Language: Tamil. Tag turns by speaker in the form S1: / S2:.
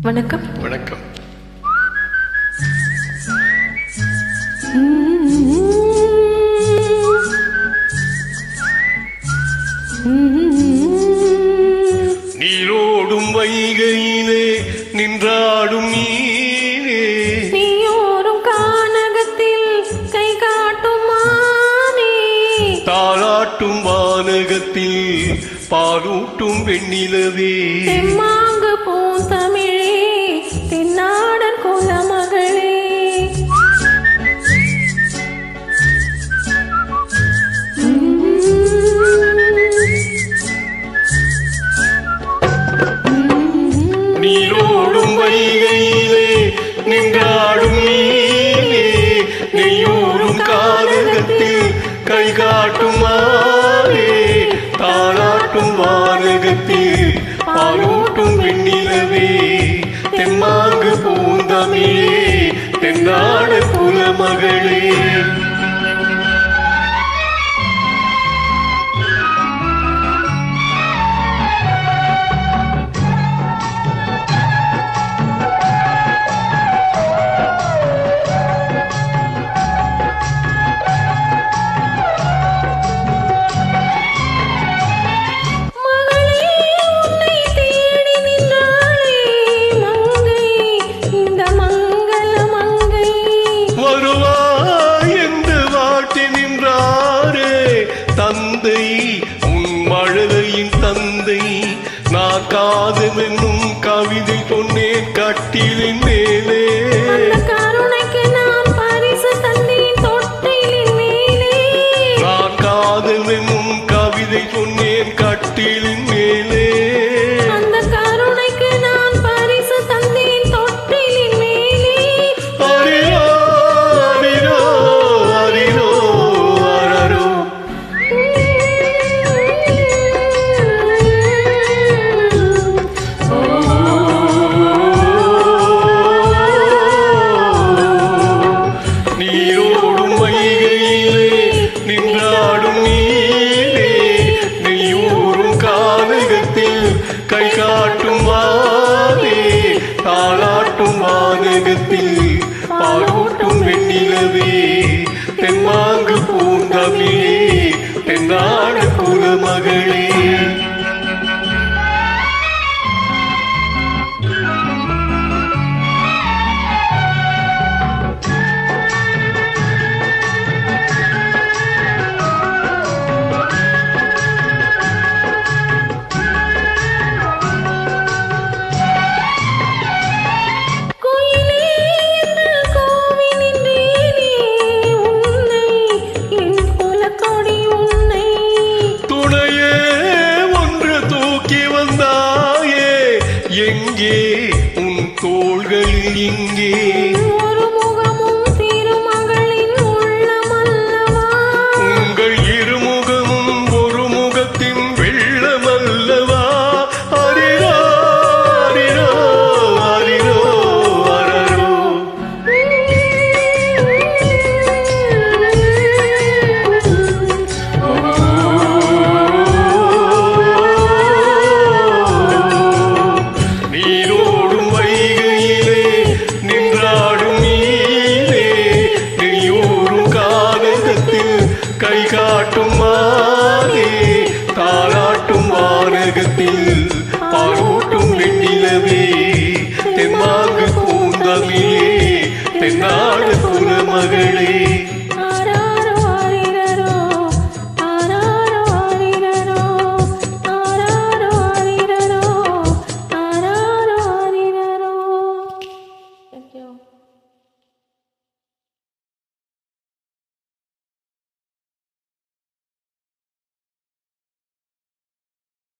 S1: வணக்கம்.
S2: வணக்கம். நீரோடும் வைகையிலே நின்றாடும் நீரே,
S1: நீயோரும் கானகத்தில் கை காட்டும் மானே,
S2: தாளாட்டும் வானகத்தில் பாலூட்டும் வெண்ணிலவே,
S1: தெம்மாங்கு பூந்தமிழே தென்னாடன் குலமகளே,
S2: நீரோடும் வைகையிலே நின்றாடும் நீரே, நெய்யோரும் கானகத்தில் கை காட்டும் மாறே, தாளாட்டும் வானகத்தில் பாலூட்டும் வெண்ணிலவே, தெம்மாங்கு பூந்தமிழே தென்னாட குலமகளே. தந்தை உன் மழலையின் தந்தை, நான் காதலென்னும் கவிதை சொன்னேன் கட்டிலின் மேலே,
S1: கருணைக்கு நான் பரிசு தந்தேன் தொட்டிலின் மேலே,
S2: நான் காதலென்னும் கவிதை சொன்னேன் கட்டிலின் மேலே,
S1: அந்த கருணைக்கு நான் பரிசு தந்தேன் தொட்டிலின் மேலே.
S2: அரிரோ அரிரோ அரிரோ அரரோ. நீரோடும் வைகையிலே நின்றாடும் நீரே, நெய்யூரும் கானகத்தில் கை காட்டும் வானே, தாளாட்டும் வானகத்தில் பாலூட்டும் வெண்ணிலவே, தெம்மாங்கு பூந்தமிழே தென்னாட குலமகளே. எங்கே உன் தோள்களில் இங்கே
S1: ஒரு முகமும் திருமகளின் உள்ளமல்லவா,
S2: உங்கள் இருமுகமும் ஒரு முகத்தின் வெள்ளமல்லவா, அரிரோ அரிரோ அரிரோ அரரோ. நீரோடும் வைகையிலே நின்றாடும் நீரே, நெய்யூரும் கானகத்தில் கை காட்டும் மாறே, தாளாட்டும் வானகத்தில் பாலூட்டும் வெண்ணிலவே, தெம்மாங்கு பூந்தமிழே தென்னாட குலமகளே.